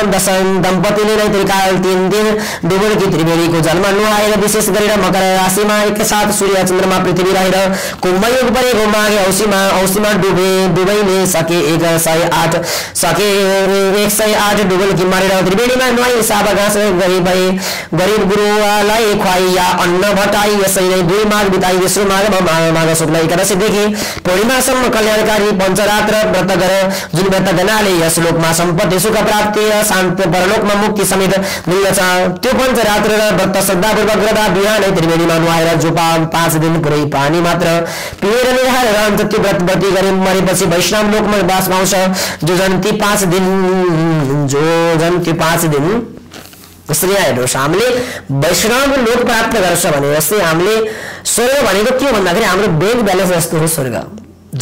दम्पतिले नै त्रिकाल 3 दिन डुबुल्की त्रिवेणीको जलमा नुहाएर विशेष गरेर मकर राशिमा एकसाथ सूर्य चन्द्रमा पृथ्वी रहेर कुम्भयोग परेको माघे औँसीमा डुबैले सके 108 डुबुल्की मारेर त्रिवेणीमा नुहाई साबगास गरी भए गरिब गुरुवालाई खुवाई या अन्न भटाई। यसै नै 2 माघ बिताई तेस्रो माघमा माघ शुक्ल एकादशीदेखि पूर्णिमासम्म कल्याणकारी पञ्चरात्र व्रत गर। जुन व्रत गर्नाले यस लोकमा सम्पत्ति सुख प्राप्ति र शान्त परलोकमा मुक्ति समेत मिल्दछ। त्यो पञ्चरात्र र व्रत श्रद्धापूर्वक गर्दा बिहानै त्रिवेणीमा नुहाएर जो 5 दिन पुरै पानी मात्र पिएर निहार रहन्छ त्यो व्रतवती गरी मरेपछि वैष्णव लोकमा बास पाउँछ। जो जन ती 5 दिन यसरी हेर्नुहोस् हामीले वैष्णव लोक प्राप्त गर्छ भने जस्तै हामीले स्वर्ग भनेको के भन्दाखेरि हाम्रो बैंक ब्यालेन्स जस्तो हो स्वर्ग।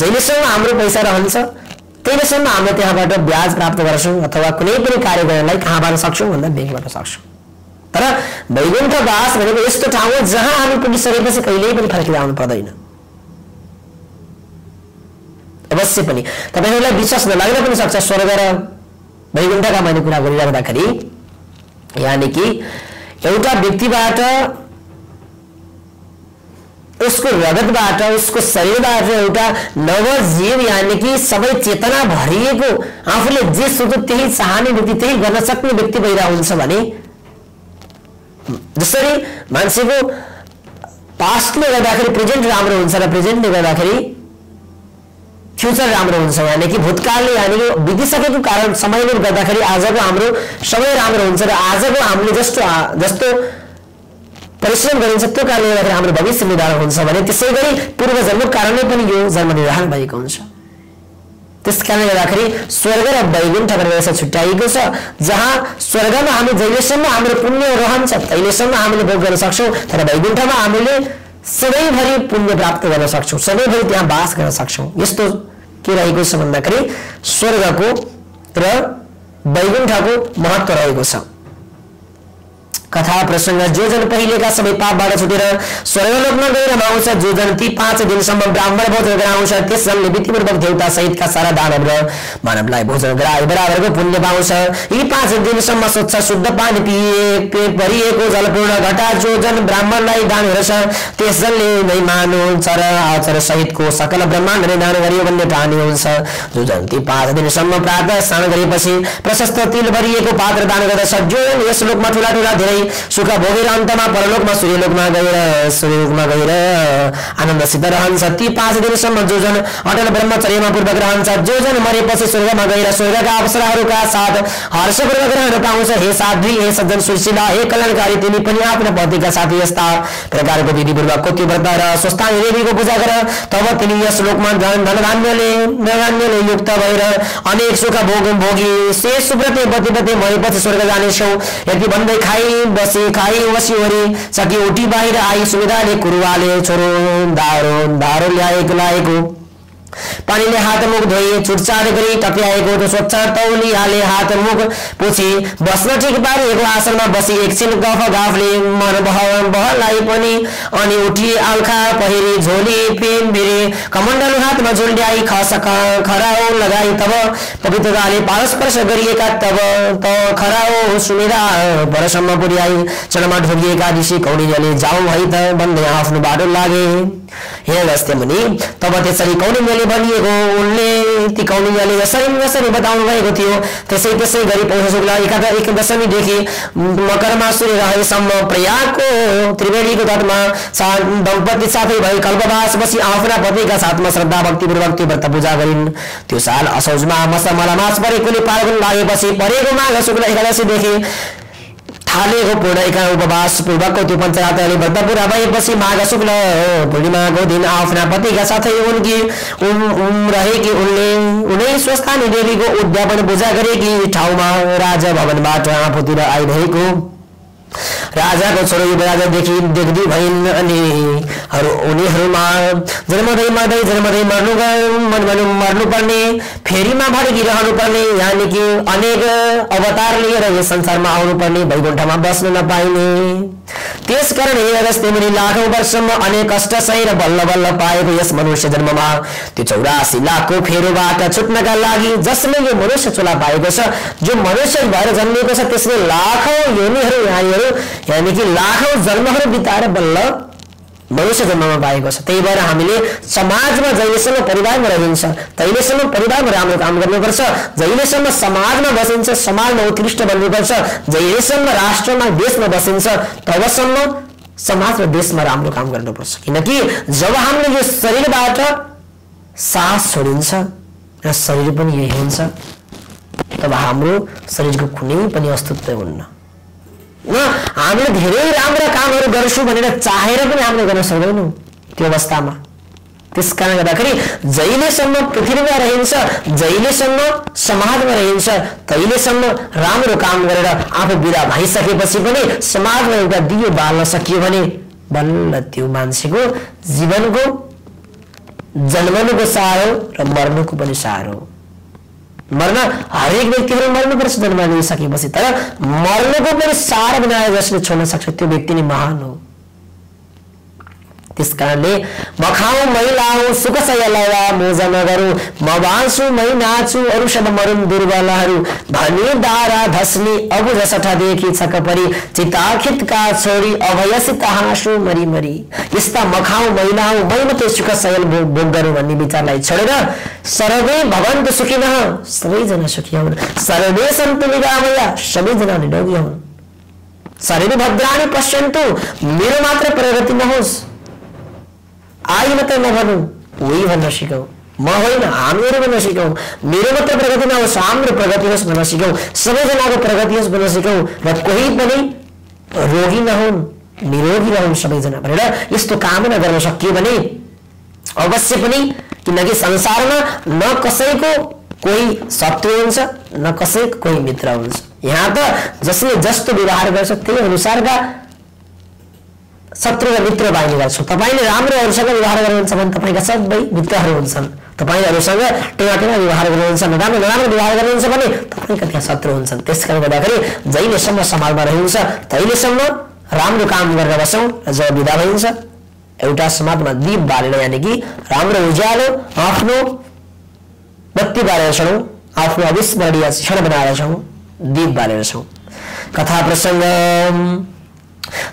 जहिलेसम्म हाम्रो पैसा रहन्छ त्यहिलेसम्म हामीले त्यहाँबाट ब्याज प्राप्त गर्छौँ अथवा कुनै पनि कार्य गर्नलाई कहाँबाट सक्छौँ भन्दा बैंकबाट सक्छौँ। तर वैकुण्ठवास भनेको यस्तो ठाउँ हो जहाँ हामी पुगिसकेपछि कहिल्यै पनि फर्केर आउनु पर्दैन। अवश्य पनि तपाईँहरूलाई विश्वास नलाग्न पनि सक्छ स्वर्ग र वैकुण्ठका मैले कुरा गरिराख्दाखेरि यानी कि एउटा व्यक्तिबाट उसको रगतबाट उसको शरीरबाट एउटा नवजीव यानी कि सबै चेतना भरिएको आफूले जे सोच्यो त्यही चाहने व्यक्ति त्यही गर्न सक्ने व्यक्ति भइरहेको हुन्छ भने जसरी मान्छेको पास्टले गर्दाखेरि प्रेजेन्ट राम्रो हुन्छ र प्रेजेन्टले गर्दाखेरि फ्युचर राम्रो हुन्छ। यानी कि भूतकालले यानी कि बितिसकेको कारण समयले गर्दाखेरि आजको हाम्रो समय राम्रो हुन्छ र आजको हामीले जस्तो परिश्रम गरिन्छ त्यो कारणले गर्दाखेरि हाम्रो भविष्य निर्धारण हुन्छ भने त्यसै गरी पूर्व जन्मको कारणले पनि यो जन्म निर्धारण भएको हुन्छ। त्यसकारणले गर्दाखेरि स्वर्ग र वैकुण्ठ भनेर यसो छुट्याइएको छ जहाँ स्वर्गमा हामी जहिलेसम्म हाम्रो पुण्य रहन्छ तहिलेसम्म हामीले भोग गर्न सक्छौँ। तर वैकुण्ठमा हामीले सधैँभरि पुण्य प्राप्त गर्न सक्छौँ सधैँभरि त्यहाँ बास गर्न सक्छौँ। यस्तो के रहेको छ भन्दाखेरि स्वर्गको र वैकुण्ठको महत्त्व रहेको छ। कथा प्रसंग जो जन पहिलेका सबै पापबाट छुटेर स्वर्गलोकमा गएर आउँछ जो जन ती 5 दिनसम्म ब्राह्मण भोजन गराउँछ त्यस जनले विधिपूर्वक देवता सहितका सारा दानव र मानवलाई भोजन गराए बराबरको पुण्य पाउँछ। यी 5 दिनसम्म स्वच्छ शुद्ध पानी पिए भरिएको जलपूर्ण घटा जो जन ब्राह्मणलाई दान गर्छ त्यस जनले नै मानव चर आचर सहितको सकल ब्रह्माण्डले दान गरियो भन्ने ठानी हुन्छ। जो जन ती 5 दिनसम्म प्रातः स्नान गरेपछि प्रशस्त तिल भरिएको पात्र दान गर्दछ जो यस लोकमा ठुला ठुला धेरै सुख भोगेर अन्तमा परलोकमा सूर्यलोकमा गएर आनन्दसित रहन्छ। ती 5 दिनसम्म जो जन अटल ब्रह्मचर्यमा पूर्वक रहन्छ जो जन मरेपछि स्वर्गमा गएर स्वर्गका अप्सराहरूका साथ हर्षपूर्वक रहन पाउँछ। हे साध्वी हे सज्जन सुशीला हे कल्याणकारी तिमी पनि आफ्ना पतिका साथ यस्ता प्रकारको विधिपूर्वक त्यो व्रत र स्वस्थानी देवीको पूजा गर तब तिमी यस लोकमा धनधान्यले युक्त भएर अनेक सुख भोगी शेष सुव्रते बतिबते मरेपछि स्वर्ग जानेछौ। यति भन्दै खाई बसी वरी सकी उठी बाहिर आई सुविधाले कुरुवाले छोरो दारो ल्याएको पानीले हात मुख धोई छुटछाट गरी टप्याएको त स्वच्छ तौलिहाले हात मुख पुछी बस्न ठिक पारिएको आसनमा बसी एकछिन गफ गाफले मन बहलाई पनि अनि उठी आल्खा पहिरी झोली पेन बेरे कमण्डल हातमा झुल्ड्याई खराओ लगाई तब पवित्रताले पारस्पर्श गरिएका तब त खराओ सुनेरा परसम्म पुर्याई चरणमा ढोगिएका ऋषि कौण्डिन्यले जाउँ है त भन्दै आफ्नो बाटो लागे। हे अगस्त्य मुनि, तब त्यसरी कौण्डिन्यले भनिएको उनले ती कौण्डिन्यले जसरी बताउनु भएको थियो त्यसै गरी पौष शुक्ल एकदशमीदेखि मकरमा सूर्य रहेसम्म प्रयागको त्रिवेणीको तटमा दम्पति साथै भई कल्पवास बसी आफ्ना पतिका साथमा श्रद्धा भक्तिपूर्वक त्यो व्रत पूजा गरिन्। त्यो साल असौजमा मलमास परेकोले पार्वण लागेपछि परेको माघ शुक्ल एकादशीदेखि थालेको पूर्ण उपवास पूर्वकको त्यो पञ्चरात्रले व्रत पूरा भएपछि माघ शुक्ल पूर्णिमाको दिन आफ्ना पतिका साथै उनकी रहेकी उनै स्वस्थानी देवीको उद्यापन पूजा गरेकी ठाउँमा राजभवनबाट आफूतिर आइरहेको राजाको छोरो युवराजदेखि देख्दी भइन् अनि उनीहरूमा जन्मदै मर्नु पर्ने फेरिमा भड्किरहनु पर्ने यानि कि अनेक अवतार लिएर यस संसारमा आउनु पर्ने वैकुण्ठमा बस्न नपाइने। त्यसकारण हे अगस्त्य मुनि, लाखौं वर्षसम्म अनेक कष्ट सहेर बल्ल बल्ल पाएको यस मनुष्य जन्ममा त्यो 84 लाखको फेरोबाट छुट्नका लागि जसले यो मनुष्य चोला पाएको छ, जो मनुष्य भएर जन्मिएको छ, त्यसले लाखौं योनिहरू यानी कि लाखौं जन्महरू बिताएर बल्ल मनुष्य जन्ममा पाएको छ। त्यही भएर हामीले समाजमा जहिलेसम्म परिवारमा रहिन्छ तहिलेसम्म परिवारमा राम्रो काम गर्नुपर्छ, जहिलेसम्म समाजमा बसिन्छ समाजमा उत्कृष्ट बन्नुपर्छ, जहिलेसम्म राष्ट्रमा देशमा बसिन्छ तबसम्म समाज र देशमा राम्रो काम गर्नुपर्छ। किनकि जब हामीले यो शरीरबाट सास छोडिन्छ र शरीर पनि यही हुन्छ तब हाम्रो शरीरको कुनै पनि अस्तित्व हुन्न। हामीले धेरै राम्रा कामहरू गर्छु भनेर चाहेर पनि हामीले गर्न सक्दैनौँ त्यो अवस्थामा। त्यसकारण गर्दाखेरि जहिलेसम्म पृथ्वीमा रहिन्छ, जहिलेसम्म समाजमा रहिन्छ तहिलेसम्म राम्रो काम गरेर आफू बिदा भइसकेपछि पनि समाजमा एउटा दियो बाल्न सकियो भने बल्ल त्यो मान्छेको जीवनको जन्मनुको सार हो र मर्नुको पनि सार हो। मर्न हरेक व्यक्तिहरू मर्नुपर्छ जन्म लिइसकेपछि, तर मर्नुको पनि सार बनाएर जसले छोड्न सक्छ त्यो व्यक्ति नै महान हो। त्यसकारणले म खाऊ मै लाऊ सुख सय लवा मोजा नगरौँ, म बाँच्छु मै नाचु अरू सब मरुन् दुर्बलहरू भनी दारा धस्नी अबु जसठा देखि छक परी चिताखितका छोरी अभयसित हाँसु मरी मरी। यस्ता म खाऊ मै लाऊ मै मात्रै सुख सयल भोग गरौँ भन्ने विचारलाई छोडेर सर्वे भवन्तु सुखिनः सबैजना सुखी हुन्, सर्वे सन्तु निरामया सबैजना निरोगी हुन्, सर्वे भद्राणि पश्यन्तु मेरो मात्र प्रगति नहोस्, आई मात्र नभनौँ उही भन्न सिकौँ, म होइन हामीहरू भन्न सिकौँ, मेरो मात्र प्रगति नहोस् हाम्रो प्रगति होस् भन्न सिकौँ, सबैजनाको प्रगति होस् भन्न सिकौँ र कोही पनि रोगी नहुन् निरोगी रहन् सबैजना भनेर यस्तो कामना गर्न सकियो भने अवश्य पनि, किनकि संसारमा न कसैको कोही शत्रु हुन्छ न कसैको कोही मित्र हुन्छ। यहाँ त जसले जस्तो व्यवहार गर्छ त्यही अनुसारका शत्रु र मित्र पाइने गर्छौँ। तपाईँले राम्रोहरूसँग व्यवहार गर्नुहुन्छ भने तपाईँका सबै मित्रहरू हुन्छन्, तपाईँहरूसँग टेवा व्यवहार गर्नुहुन्छ नराम्रो व्यवहार गर्नुहुन्छ भने तपाईँका त्यहाँ शत्रु हुन्छन्। त्यसकारण गर्दाखेरि जहिलेसम्म समाजमा रहन्छ तहिलेसम्म राम्रो काम गरेर बसौँ र जब बिदा भइन्छ एउटा समाजमा दीप बालेर यानि कि राम्रो उज्यालो आफ्नो बत्ती बालेर छौँ, आफ्नो अविस्मरणीय क्षण बनाएर छौँ, दीप बालेर छौँ। कथा प्रसङ्ग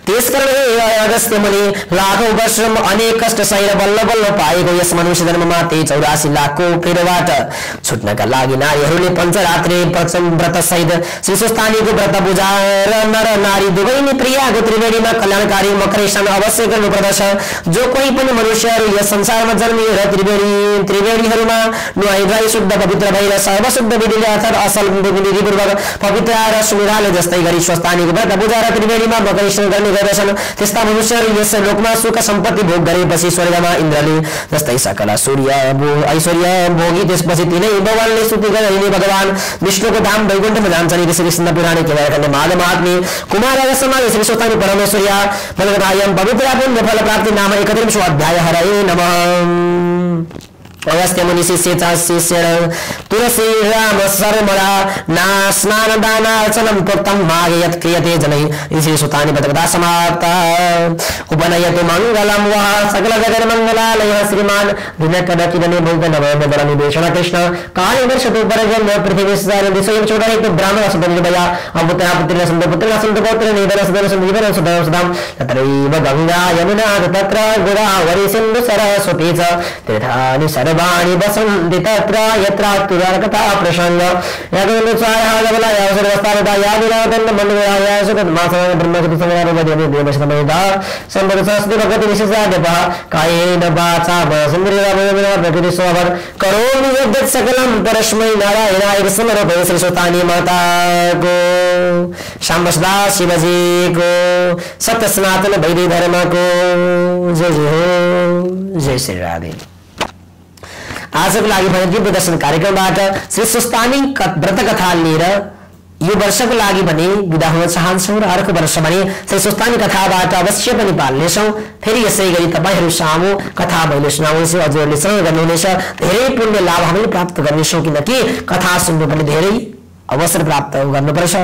त्यसकारण अगस्त्य मुनि, लाखौं वर्षसम्म अनेक कष्ट सहेर बल्ल बल्ल पाएको यस मनुष्य जन्ममा 84 लाखको फेरोबाट छुट्नका लागि नारीहरूले पञ्चरात्रि व्रत सहित श्री स्वस्थानीको व्रत पूजा र नर नारी दुवै नै प्रियाको त्रिवेणीमा कल्याणकारी मकर स्नान अवश्य गर्नुपर्दछ। जो कोही पनि मनुष्यहरू यस संसारमा जन्मिएर त्रिवेणीहरूमा नुहाई शुद्ध पवित्र भएर सर्वशुद्ध विधिले अर्थात् असल विधिपूर्वक पवित्र र सुविधाले जस्तै गरी स्वस्थानीको व्रत पूजा र त्रिवेणीमा मकर गर्ने गर्दछन् त्यस्ता मनुष्यहरू यस लोकमा सुख सम्पत्ति भोग गरेपछि स्वर्गमा इन्द्रले जस्तै सकल ऐश्वर्य भोगी त्यसपछि तिनै भगवानले स्तुति गर्ने भगवान विष्णुको धाम वैकुण्ठमा जान्छन्। त्यसरी सिन्ध पुराणे केदारखण्डे माघ महात्म्य कुमार समाज श्री स्वस्थानी परमेश्वर्य फलदायं पवित्र पुण्य फल प्राप्ति नाम 31 अध्याय। हरये नमः। अगस्त्य मुनि शिष्य शिष्य तुलसी राम सर्वदा ना स्नान दानार्चनं प्रोक्तं मागे यत् क्रियते जनैः इति सुतानि पदकथा समाप्ता उपनयतु मङ्गलं वः सकल जगन् मङ्गलालयः श्रीमान् दिनकदकिरणे भूतनवोदरनिवेशण कृष्ण काले वर्षतु परजन्य पृथिवी सारे दिशों चोदयतु ब्राह्मण सुतनिर्भया अपुत्रः पुत्रेण सन्तो पुत्रः सन्तो पौत्रेण निधन सदन सन्जीवन सुदां सुदां तत्रैव गङ्गा यमुना तत्र गोदावरी सिन्धु सरस्वती च तीर्थानि सर्वाणि वसन्ति तत्र यत्र तुरकथा प्रसंग यदुनुसारः जगलाय सर्वस्तारदा यादिनादन्न मण्डलाय सुगतमासः ब्रह्मसुति संग्रामवदि देवशतमेधा संबंध संस्कृति भगवति विशेषाद्यपः कायेन वाचा वसुन्द्रिरामयोमिना प्रकृतिस्वभर करोमि यद्यत् सकलं परस्मै नारायणाय समर्पये श्रीसुतानि माता को शाम्ब सदा शिवजी को सत्य सनातन वैदिक धर्म को जय जय हो जय श्री राधे। आजको लागि भने दिव्य दर्शन कार्यक्रमबाट श्री सुस्तानी व्रत कथा लिएर यो वर्षको लागि भने बिदा हुन चाहन्छौँ र अर्को वर्ष भने श्री सुस्तानी कथाबाट अवश्य पनि पाल्नेछौँ। फेरि यसै गरी तपाईहरू सामु कथा मैले सुनाउनेछु, हजुरहरूले सँग गर्नुहुनेछ, धेरै पुण्य लाभ हामीले प्राप्त गर्नेछौँ किनकि कथा सुन्नु पनि धेरै अवसर प्राप्त गर्नुपर्छ,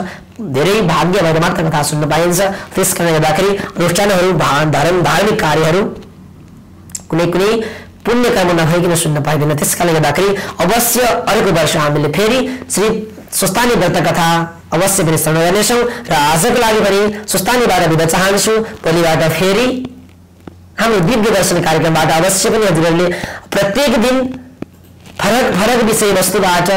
धेरै भाग्य भएर मात्र कथा सुन्न पाइन्छ। त्यसकारणले गर्दाखेरि अनुष्ठानहरू धार्मिक कार्यहरू कुनै कुनै पुण्य कर्म नभइकन सुन्न पाइँदैन। त्यसकारणले गर्दाखेरि अवश्य अर्को वर्ष हामीले फेरि श्री सुस्तानी व्रत कथा अवश्य पनि श्रवण गर्नेछौँ र आजको लागि पनि सुस्तानीबाट बिदा चाहन्छु। भोलिबाट फेरि हाम्रो दिव्य दर्शन कार्यक्रमबाट अवश्य पनि हजुरहरूले प्रत्येक दिन फरक फरक विषय वस्तुबाट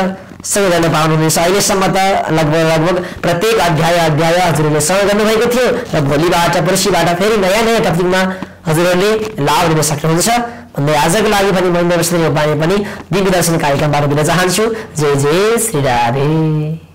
सँग गर्न पाउनुहुनेछ। अहिलेसम्म त लगभग प्रत्येक अध्याय हजुरहरूले सँग गर्नुभएको थियो र भोलिबाट पर्सिबाट फेरि नयाँ नयाँ टपिकमा हजुरहरूले लाभ लिन सक्नुहुन्छ भन्दै आजको लागि पनि म बानी पनि दिव्य दर्शन कार्यक्रमबाट बिदा चाहन्छु। जय जय श्री राधे।